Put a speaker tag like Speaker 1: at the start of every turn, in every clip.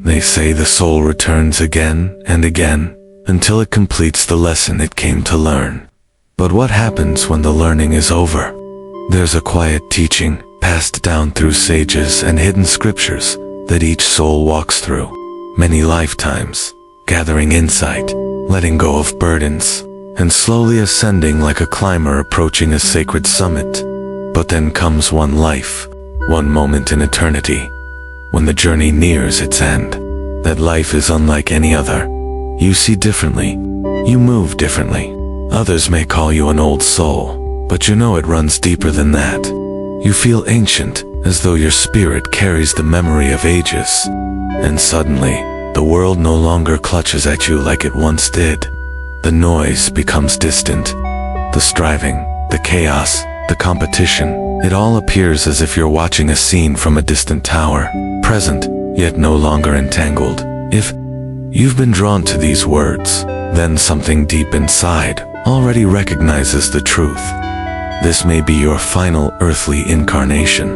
Speaker 1: They say the soul returns again and again until it completes the lesson it came to learn. But what happens when the learning is over? There's a quiet teaching passed down through sages and hidden scriptures that each soul walks through. Many lifetimes, gathering insight, letting go of burdens, and slowly ascending like a climber approaching a sacred summit. But then comes one life, one moment in eternity, when the journey nears its end. That life is unlike any other. You see differently. You move differently. Others may call you an old soul, but you know it runs deeper than that. You feel ancient, as though your spirit carries the memory of ages. And suddenly, the world no longer clutches at you like it once did. The noise becomes distant. The striving, the chaos, the competition, it all appears as if you're watching a scene from a distant tower, present, yet no longer entangled. If you've been drawn to these words, then something deep inside already recognizes the truth. This may be your final earthly incarnation,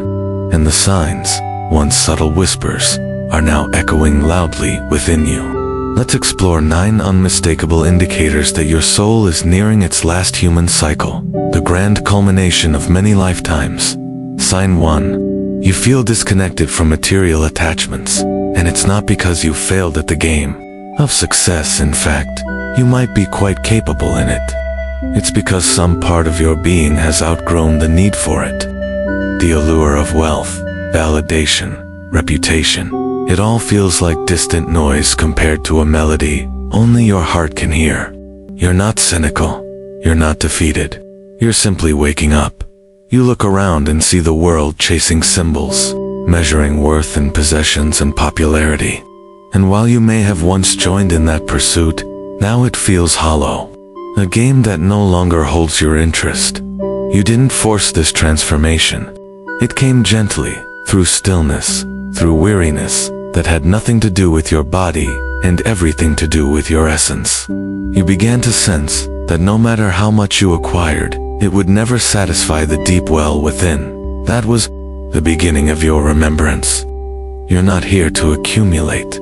Speaker 1: and the signs, once subtle whispers, are now echoing loudly within you. Let's explore 9 unmistakable indicators that your soul is nearing its last human cycle, the grand culmination of many lifetimes. Sign 1. You feel disconnected from material attachments, and it's not because you failed at the game of success. In fact, you might be quite capable in it. It's because some part of your being has outgrown the need for it. The allure of wealth, validation, reputation, it all feels like distant noise compared to a melody only your heart can hear. You're not cynical. You're not defeated. You're simply waking up. You look around and see the world chasing symbols, measuring worth in possessions and popularity. And while you may have once joined in that pursuit, now it feels hollow. A game that no longer holds your interest. You didn't force this transformation. It came gently, through stillness, through weariness, that had nothing to do with your body and everything to do with your essence. You began to sense that no matter how much you acquired, it would never satisfy the deep well within. That was the beginning of your remembrance. You're not here to accumulate.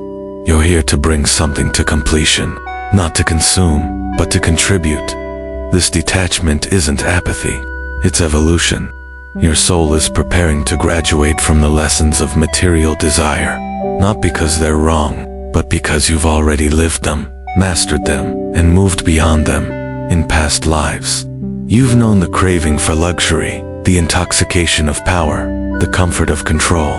Speaker 1: You're here to bring something to completion, not to consume, but to contribute. This detachment isn't apathy, it's evolution. Your soul is preparing to graduate from the lessons of material desire, not because they're wrong, but because you've already lived them, mastered them, and moved beyond them. In past lives, you've known the craving for luxury, the intoxication of power, the comfort of control.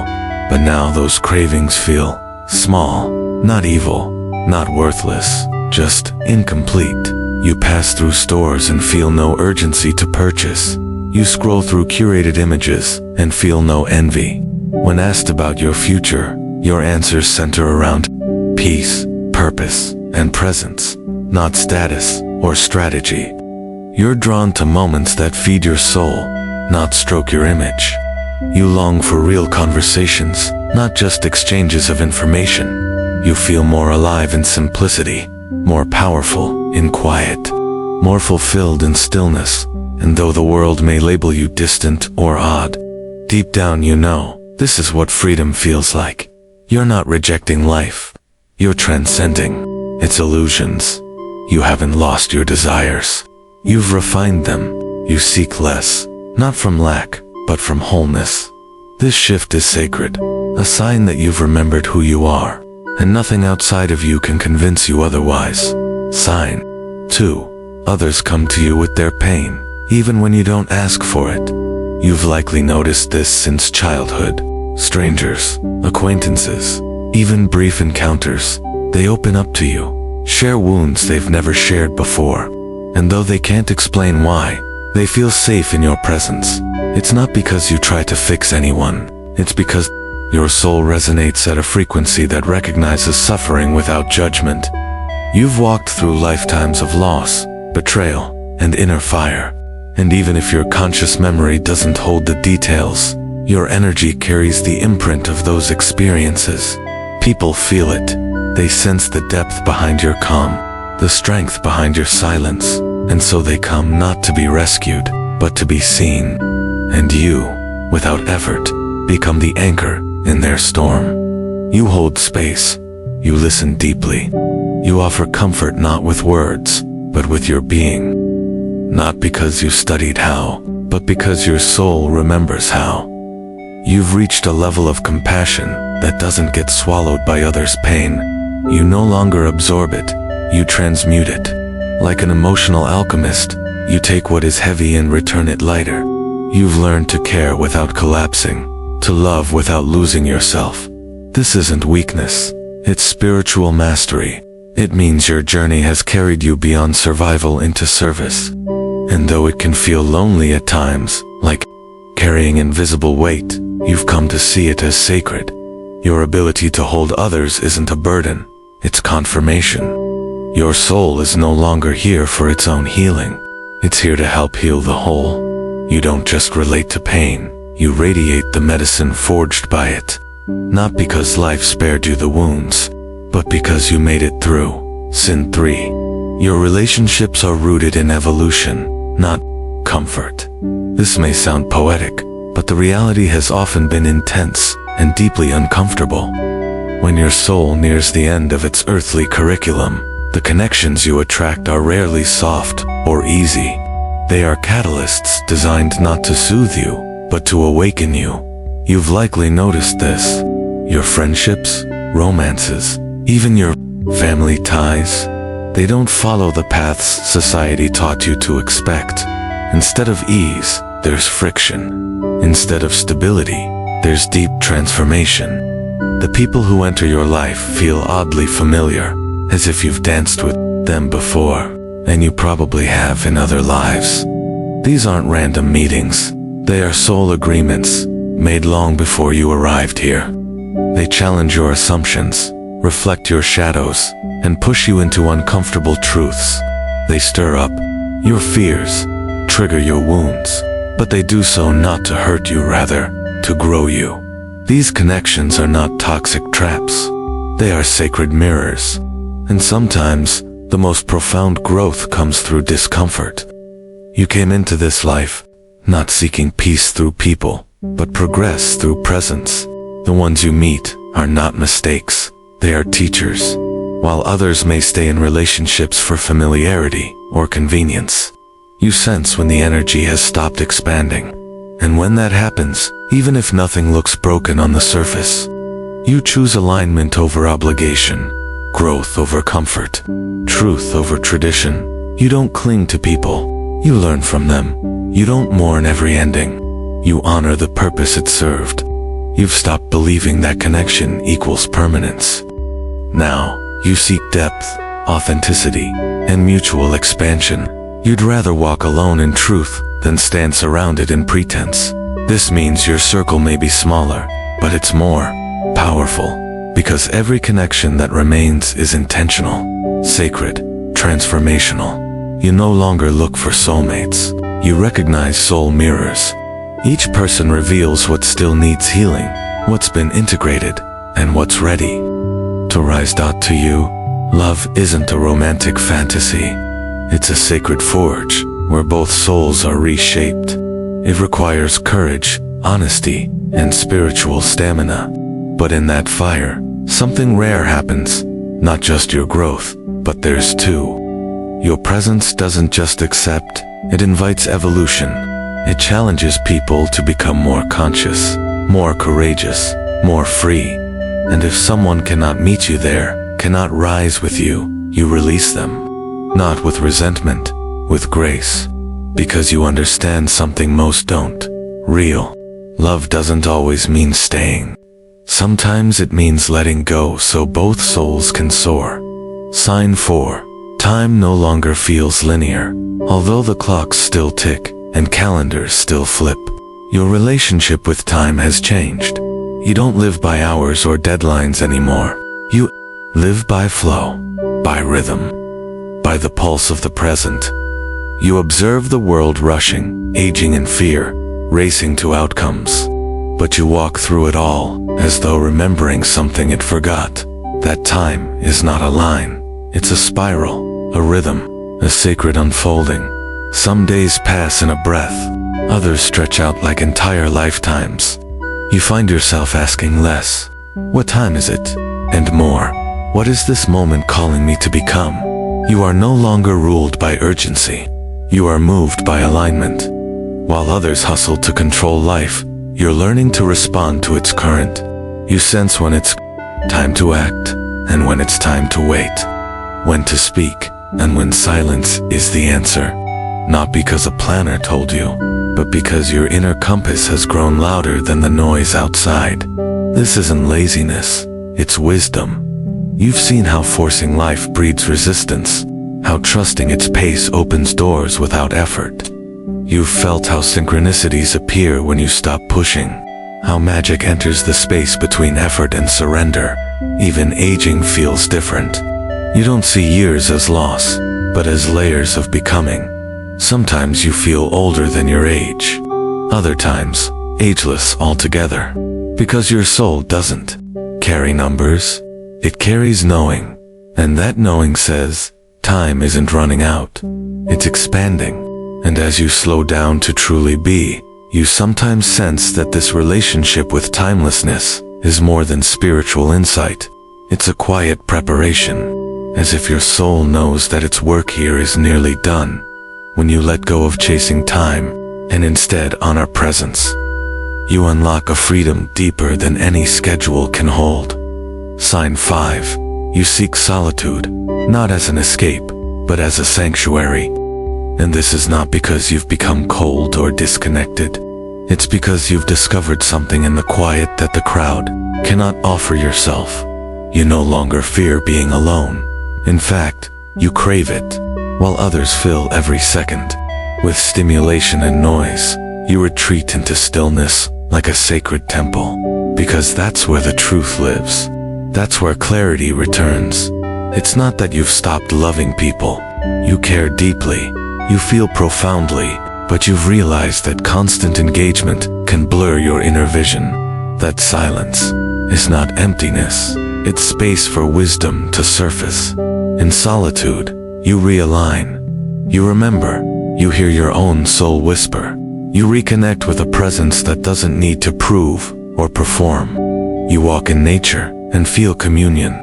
Speaker 1: But now those cravings feel small, not evil, not worthless, just incomplete. You pass through stores and feel no urgency to purchase. You scroll through curated images and feel no envy. When asked about your future, your answers center around peace, purpose, and presence, not status or strategy. You're drawn to moments that feed your soul, not stroke your image. You long for real conversations, not just exchanges of information. You feel more alive in simplicity, more powerful in quiet, more fulfilled in stillness. And though the world may label you distant or odd, deep down you know this is what freedom feels like. You're not rejecting life. You're transcending its illusions. You haven't lost your desires. You've refined them. You seek less, not from lack, but from wholeness. This shift is sacred, a sign that you've remembered who you are, and nothing outside of you can convince you otherwise. Sign 2. Others come to you with their pain, even when you don't ask for it. You've likely noticed this since childhood. Strangers, acquaintances, even brief encounters, they open up to you, share wounds they've never shared before. And though they can't explain why, they feel safe in your presence. It's not because you try to fix anyone. It's because your soul resonates at a frequency that recognizes suffering without judgment. You've walked through lifetimes of loss, betrayal, and inner fire. And even if your conscious memory doesn't hold the details, your energy carries the imprint of those experiences. People feel it. They sense the depth behind your calm, the strength behind your silence, and so they come not to be rescued, but to be seen. And you, without effort, become the anchor in their storm. You hold space, You listen deeply. You offer comfort not with words, but with your being. Not because you studied how, but because your soul remembers how. You've reached a level of compassion that doesn't get swallowed by others' pain. You no longer absorb it, you transmute it. Like an emotional alchemist, you take what is heavy and return it lighter. You've learned to care without collapsing, to love without losing yourself. This isn't weakness, it's spiritual mastery. It means your journey has carried you beyond survival into service. And though it can feel lonely at times, like carrying invisible weight, you've come to see it as sacred. Your ability to hold others isn't a burden, it's confirmation. Your soul is no longer here for its own healing. It's here to help heal the whole. You don't just relate to pain, you radiate the medicine forged by it. Not because life spared you the wounds, but because you made it through. Sin 3. Your relationships are rooted in evolution, not comfort. This may sound poetic, but the reality has often been intense and deeply uncomfortable. When your soul nears the end of its earthly curriculum, the connections you attract are rarely soft or easy. They are catalysts designed not to soothe you, but to awaken you. You've likely noticed this. Your friendships, romances, even your family ties, they don't follow the paths society taught you to expect. Instead of ease, there's friction. Instead of stability, there's deep transformation. The people who enter your life feel oddly familiar, as if you've danced with them before, and you probably have in other lives. These aren't random meetings. They are soul agreements, made long before you arrived here. They challenge your assumptions, reflect your shadows, and push you into uncomfortable truths. They stir up your fears, trigger your wounds, but they do so not to hurt you, rather, to grow you. These connections are not toxic traps. They are sacred mirrors. And sometimes, the most profound growth comes through discomfort. You came into this life, not seeking peace through people, but progress through presence. The ones you meet are not mistakes, they are teachers. While others may stay in relationships for familiarity or convenience, you sense when the energy has stopped expanding. And when that happens, even if nothing looks broken on the surface, you choose alignment over obligation, growth over comfort, truth over tradition. You don't cling to people, you learn from them. You don't mourn every ending, you honor the purpose it served. You've stopped believing that connection equals permanence. Now, you seek depth, authenticity, and mutual expansion. You'd rather walk alone in truth than stand surrounded in pretense. This means your circle may be smaller, but it's more powerful, because every connection that remains is intentional, sacred, transformational. You no longer look for soulmates. You recognize soul mirrors. Each person reveals what still needs healing, what's been integrated, and what's ready to rise. To you, love isn't a romantic fantasy. It's a sacred forge where both souls are reshaped. It requires courage, honesty, and spiritual stamina. But in that fire, something rare happens. Not just your growth, but theirs too. Your presence doesn't just accept, it invites evolution. It challenges people to become more conscious, more courageous, more free. And if someone cannot meet you there, cannot rise with you, you release them. Not with resentment, with grace. Because you understand something most don't. Real love doesn't always mean staying. Sometimes it means letting go so both souls can soar. Sign 4. Time no longer feels linear. Although the clocks still tick and calendars still flip, your relationship with time has changed. You don't live by hours or deadlines anymore. You live by flow, by rhythm, by the pulse of the present. You observe the world rushing, aging in fear, racing to outcomes. But you walk through it all, as though remembering something it forgot. That time is not a line. It's a spiral, a rhythm, a sacred unfolding. Some days pass in a breath, others stretch out like entire lifetimes. You find yourself asking less, "What time is it?" and more, What is this moment calling me to become? You are no longer ruled by urgency. You are moved by alignment. While others hustle to control life, you're learning to respond to its current. You sense when it's time to act and when it's time to wait, when to speak and when silence is the answer. Not because a planner told you, but because your inner compass has grown louder than the noise outside. This isn't laziness, it's wisdom. You've seen how forcing life breeds resistance, how trusting its pace opens doors without effort. You've felt how synchronicities appear when you stop pushing, how magic enters the space between effort and surrender. Even aging feels different. You don't see years as loss, but as layers of becoming. Sometimes you feel older than your age. Other times, ageless altogether. Because your soul doesn't carry numbers, it carries knowing. And that knowing says, time isn't running out. It's expanding. And as you slow down to truly be, you sometimes sense that this relationship with timelessness is more than spiritual insight. It's a quiet preparation, as if your soul knows that its work here is nearly done. When you let go of chasing time, and instead honor presence, you unlock a freedom deeper than any schedule can hold. Sign 5. You seek solitude, not as an escape, but as a sanctuary. And this is not because you've become cold or disconnected. It's because you've discovered something in the quiet that the crowd cannot offer yourself. You no longer fear being alone. In fact, you crave it, while others fill every second with stimulation and noise. You retreat into stillness like a sacred temple, because that's where the truth lives. That's where clarity returns. It's not that you've stopped loving people. You care deeply. You feel profoundly, but you've realized that constant engagement can blur your inner vision. That silence is not emptiness. It's space for wisdom to surface. In solitude, you realign. You remember. You hear your own soul whisper. You reconnect with a presence that doesn't need to prove or perform. You walk in nature and feel communion.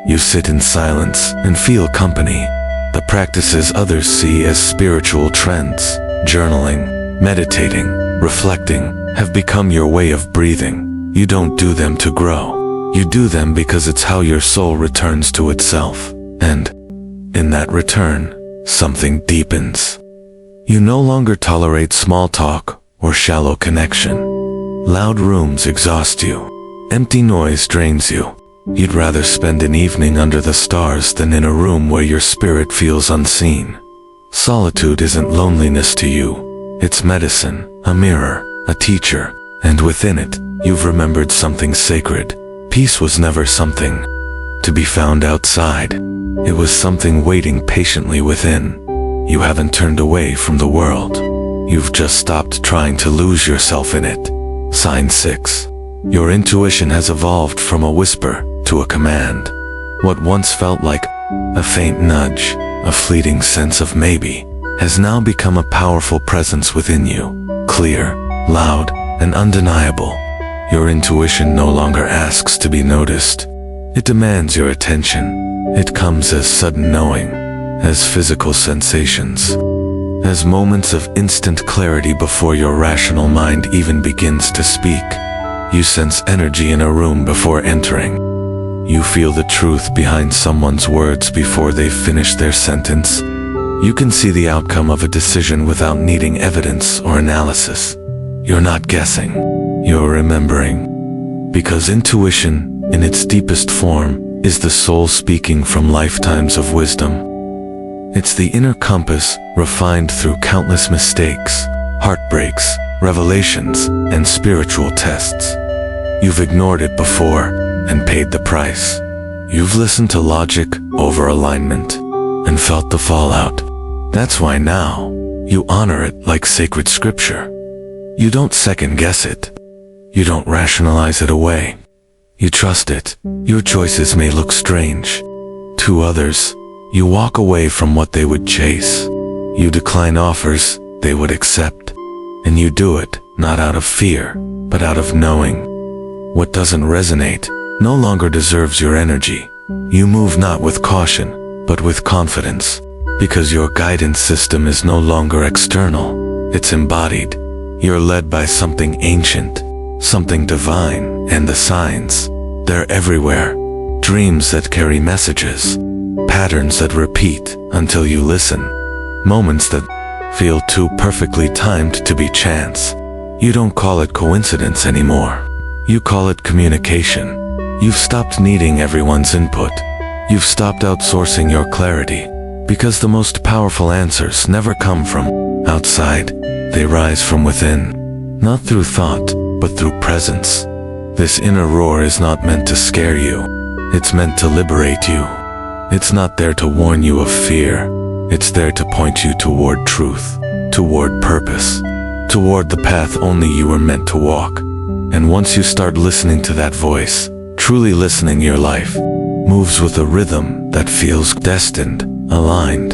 Speaker 1: You sit in silence and feel company. The practices others see as spiritual trends, journaling, meditating, reflecting, have become your way of breathing. You don't do them to grow. You do them because it's how your soul returns to itself. And in that return, something deepens. You no longer tolerate small talk or shallow connection. Loud rooms exhaust you. Empty noise drains you. You'd rather spend an evening under the stars than in a room where your spirit feels unseen. Solitude isn't loneliness to you. It's medicine, a mirror, a teacher, and within it, you've remembered something sacred. Peace was never something to be found outside. It was something waiting patiently within. You haven't turned away from the world. You've just stopped trying to lose yourself in it. Sign 6. Your intuition has evolved from a whisper to a command. What once felt like a faint nudge, a fleeting sense of maybe, has now become a powerful presence within you. Clear, loud, and undeniable. Your intuition no longer asks to be noticed. It demands your attention. It comes as sudden knowing, as physical sensations, as moments of instant clarity before your rational mind even begins to speak. You sense energy in a room before entering. You feel the truth behind someone's words before they've finished their sentence. You can see the outcome of a decision without needing evidence or analysis. You're not guessing, you're remembering. Because intuition, in its deepest form, is the soul speaking from lifetimes of wisdom. It's the inner compass, refined through countless mistakes, heartbreaks, revelations, and spiritual tests. You've ignored it before and paid the price. You've listened to logic over alignment and felt the fallout. That's why now you honor it like sacred scripture. You don't second guess it. You don't rationalize it away. You trust it. Your choices may look strange to others. You walk away from what they would chase. You decline offers they would accept. And you do it not out of fear, but out of knowing. What doesn't resonate no longer deserves your energy. You move not with caution, but with confidence, because your guidance system is no longer external, it's embodied. You're led by something ancient, something divine, and the signs, they're everywhere. Dreams that carry messages, patterns that repeat until you listen, moments that feel too perfectly timed to be chance. You don't call it coincidence anymore. You call it communication. You've stopped needing everyone's input. You've stopped outsourcing your clarity, because the most powerful answers never come from outside. They rise from within, not through thought, but through presence. This inner roar is not meant to scare you. It's meant to liberate you. It's not there to warn you of fear. It's there to point you toward truth, toward purpose, toward the path only you were meant to walk. And once you start listening to that voice, truly listening, your life moves with a rhythm that feels destined, aligned,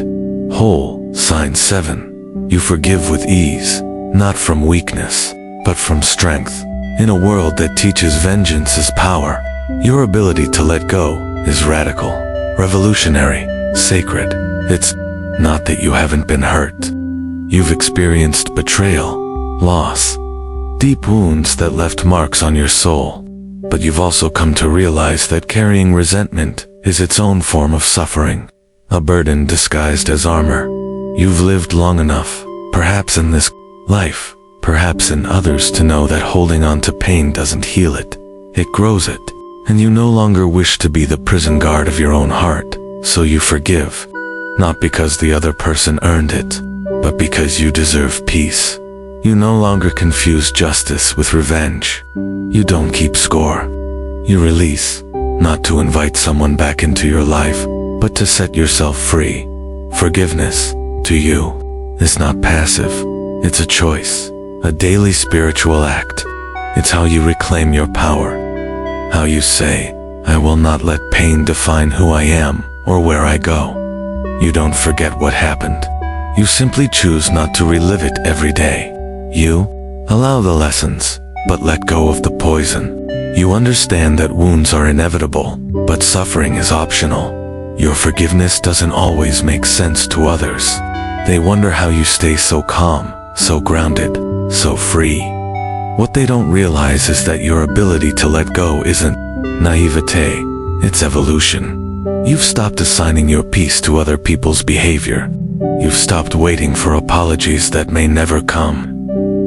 Speaker 1: whole. Sign 7. You forgive with ease, not from weakness, but from strength. In a world that teaches vengeance is power, your ability to let go is radical, revolutionary, sacred. It's not that you haven't been hurt. You've experienced betrayal, loss, deep wounds that left marks on your soul. But you've also come to realize that carrying resentment is its own form of suffering, a burden disguised as armor. You've lived long enough, perhaps in this life, perhaps in others, to know that holding on to pain doesn't heal it. It grows it, and you no longer wish to be the prison guard of your own heart. So you forgive, not because the other person earned it, but because you deserve peace. You no longer confuse justice with revenge. You don't keep score. You release, not to invite someone back into your life, but to set yourself free. Forgiveness, to you, is not passive. It's a choice, a daily spiritual act. It's how you reclaim your power. How you say, I will not let pain define who I am or where I go. You don't forget what happened. You simply choose not to relive it every day. You allow the lessons, but let go of the poison. You understand that wounds are inevitable, but suffering is optional. Your forgiveness doesn't always make sense to others. They wonder how you stay so calm, so grounded, so free. What they don't realize is that your ability to let go isn't naivete, it's evolution. You've stopped assigning your peace to other people's behavior. You've stopped waiting for apologies that may never come.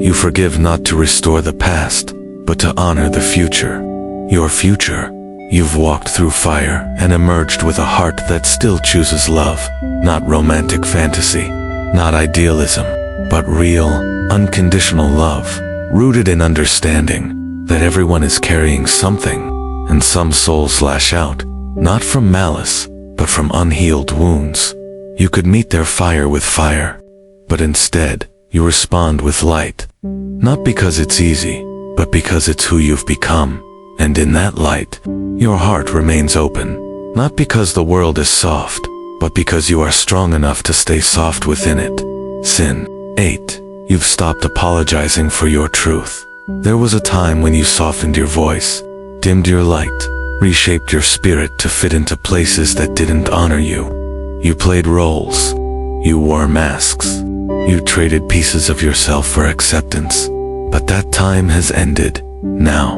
Speaker 1: You forgive not to restore the past, but to honor the future. Your future. You've walked through fire and emerged with a heart that still chooses love, not romantic fantasy, not idealism, but real, unconditional love, rooted in understanding that everyone is carrying something, and some souls lash out, not from malice, but from unhealed wounds. You could meet their fire with fire, but instead, you respond with light. Not because it's easy, but because it's who you've become. And in that light, your heart remains open. Not because the world is soft, but because you are strong enough to stay soft within it. Sin. 8. You've stopped apologizing for your truth. There was a time when you softened your voice, dimmed your light, reshaped your spirit to fit into places that didn't honor you. You played roles. You wore masks. You traded pieces of yourself for acceptance. But that time has ended. Now,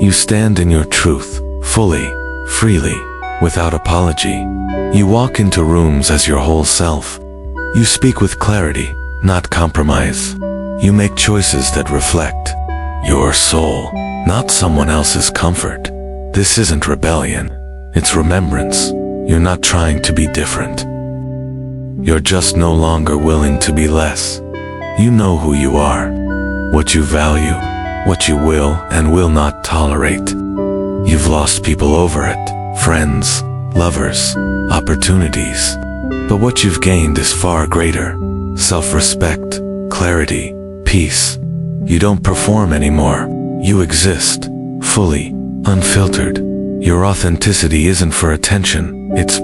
Speaker 1: you stand in your truth, fully, freely, without apology. You walk into rooms as your whole self. You speak with clarity, not compromise. You make choices that reflect your soul, not someone else's comfort. This isn't rebellion. It's remembrance. You're not trying to be different. You're just no longer willing to be less. You know who you are, what you value, what you will and will not tolerate. You've lost people over it, friends, lovers, opportunities. But what you've gained is far greater. Self-respect, clarity, peace. You don't perform anymore. You exist, fully, unfiltered. Your authenticity isn't for attention, it's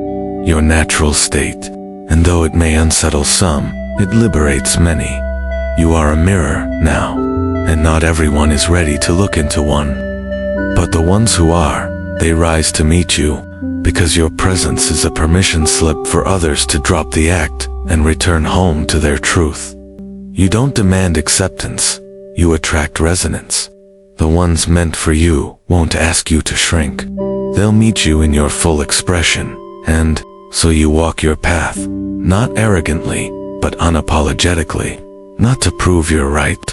Speaker 1: your natural state. And though it may unsettle some, it liberates many. You are a mirror now, and not everyone is ready to look into one. But the ones who are, they rise to meet you, because your presence is a permission slip for others to drop the act and return home to their truth. You don't demand acceptance, you attract resonance. The ones meant for you won't ask you to shrink. They'll meet you in your full expression, and so you walk your path, not arrogantly, but unapologetically. Not to prove you're right,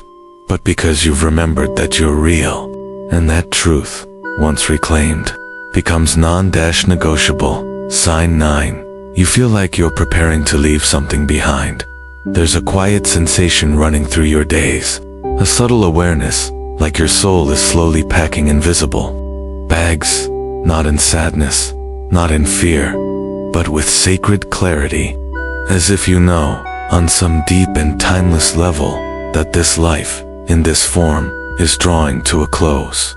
Speaker 1: but because you've remembered that you're real, and that truth, once reclaimed, becomes non-negotiable. Sign 9. You feel like you're preparing to leave something behind. There's a quiet sensation running through your days, a subtle awareness, like your soul is slowly packing invisible bags, not in sadness, not in fear, but with sacred clarity, as if you know, on some deep and timeless level, that this life, in this form, is drawing to a close.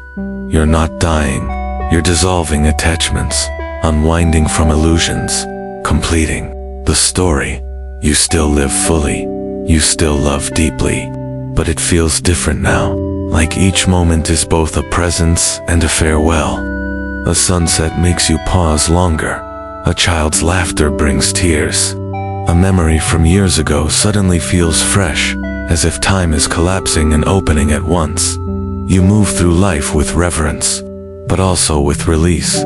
Speaker 1: You're not dying, you're dissolving attachments, unwinding from illusions, completing the story. You still live fully, you still love deeply, but it feels different now, like each moment is both a presence and a farewell. A sunset makes you pause longer, a child's laughter brings tears. A memory from years ago suddenly feels fresh, as if time is collapsing and opening at once. You move through life with reverence, but also with release.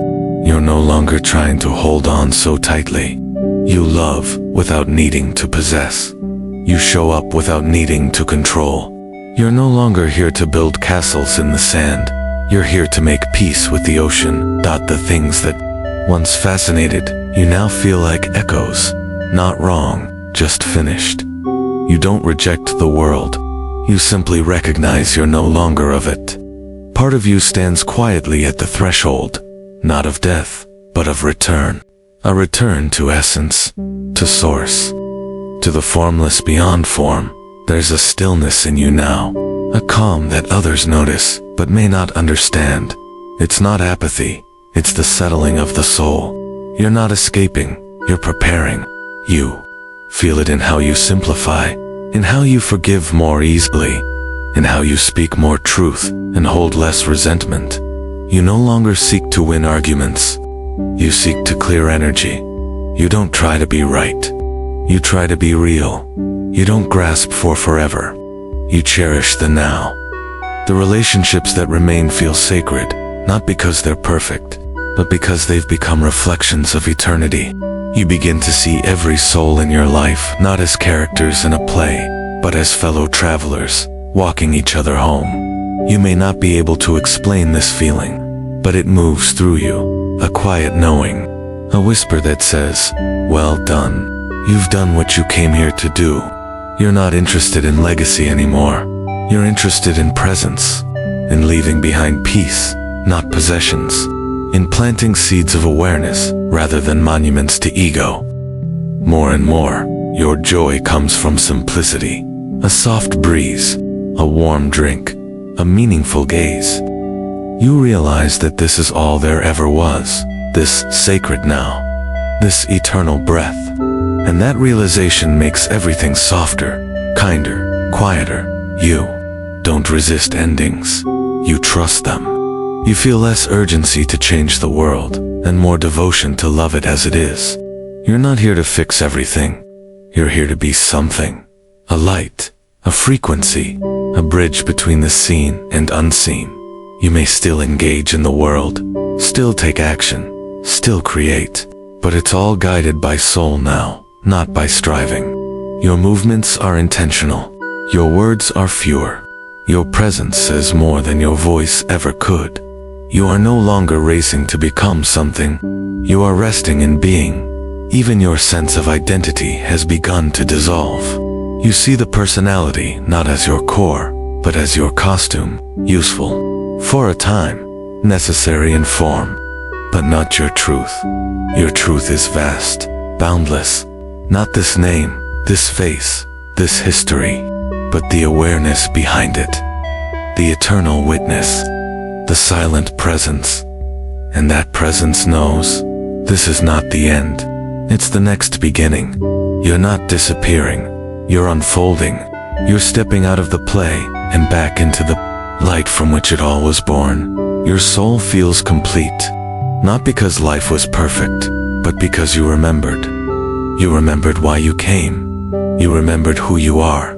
Speaker 1: You're no longer trying to hold on so tightly. You love without needing to possess. You show up without needing to control. You're no longer here to build castles in the sand. You're here to make peace with the ocean. The things that once fascinated you now feel like echoes. Not wrong, just finished. You don't reject the world. You simply recognize you're no longer of it. Part of you stands quietly at the threshold, not of death, but of return. A return to essence, to source, to the formless beyond form. There's a stillness in you now, a calm that others notice, but may not understand. It's not apathy, it's the settling of the soul. You're not escaping, you're preparing. You feel it in how you simplify, in how you forgive more easily, in how you speak more truth and hold less resentment. You no longer seek to win arguments. You seek to clear energy. You don't try to be right. You try to be real. You don't grasp for forever. You cherish the now. The relationships that remain feel sacred, not because they're perfect, but because they've become reflections of eternity. You begin to see every soul in your life not as characters in a play, but as fellow travelers, walking each other home. You may not be able to explain this feeling, but it moves through you, a quiet knowing, a whisper that says, "Well done. You've done what you came here to do." You're not interested in legacy anymore. You're interested in presence, in leaving behind peace, not possessions, in planting seeds of awareness rather than monuments to ego. More and more, your joy comes from simplicity, a soft breeze, a warm drink, a meaningful gaze. You realize that this is all there ever was, this sacred now, this eternal breath. And that realization makes everything softer, kinder, quieter. You don't resist endings. You trust them. You feel less urgency to change the world, and more devotion to love it as it is. You're not here to fix everything. You're here to be something. A light, a frequency, a bridge between the seen and unseen. You may still engage in the world, still take action, still create, but it's all guided by soul now, not by striving. Your movements are intentional. Your words are fewer. Your presence says more than your voice ever could. You are no longer racing to become something. You are resting in being. Even your sense of identity has begun to dissolve. You see the personality not as your core, but as your costume, useful, for a time, necessary in form, but not your truth. Your truth is vast, boundless. Not this name, this face, this history, but the awareness behind it. The eternal witness, the silent presence. And that presence knows, this is not the end. It's the next beginning. You're not disappearing. You're unfolding. You're stepping out of the play and back into the light from which it all was born. Your soul feels complete. Not because life was perfect, but because you remembered. You remembered why you came. You remembered who you are.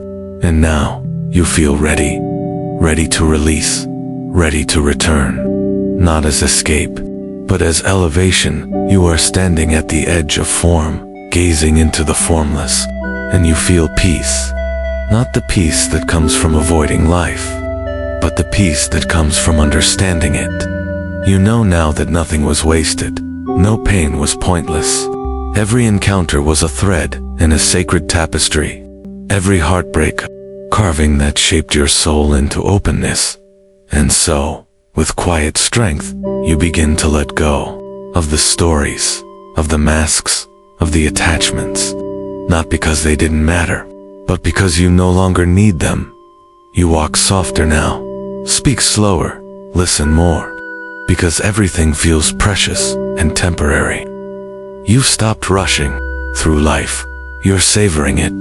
Speaker 1: And now, you feel ready. Ready to release. Ready to return. Not as escape, but as elevation. You are standing at the edge of form, gazing into the formless. And you feel peace. Not the peace that comes from avoiding life, but the peace that comes from understanding it. You know now that nothing was wasted. No pain was pointless. Every encounter was a thread in a sacred tapestry. Every heartbreak, carving that shaped your soul into openness. And so, with quiet strength, you begin to let go of the stories, of the masks, of the attachments. Not because they didn't matter, but because you no longer need them. You walk softer now, speak slower, listen more. Because everything feels precious and temporary. You've stopped rushing through life. You're savoring it.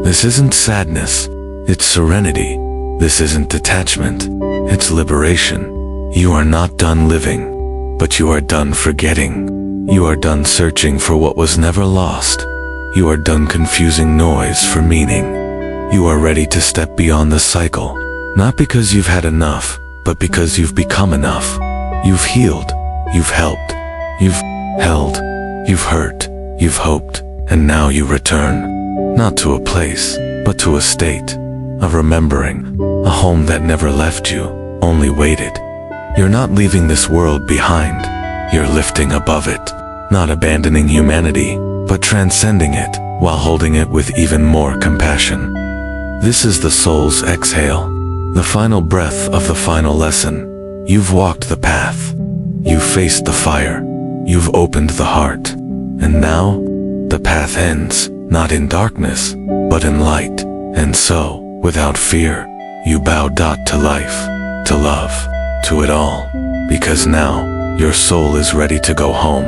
Speaker 1: This isn't sadness, it's serenity. This isn't detachment, it's liberation. You are not done living, but you are done forgetting. You are done searching for what was never lost. You are done confusing noise for meaning. You are ready to step beyond the cycle, not because you've had enough, but because you've become enough. You've healed, you've helped, you've held, you've hurt, you've hoped, and now you return. Not to a place, but to a state of remembering, a home that never left you, only waited. You're not leaving this world behind, you're lifting above it, not abandoning humanity, but transcending it, while holding it with even more compassion. This is the soul's exhale, the final breath of the final lesson. You've walked the path. You've faced the fire. You've opened the heart. And now, the path ends, not in darkness, but in light. And so, without fear, you bow to life, to love, to it all. Because now, your soul is ready to go home.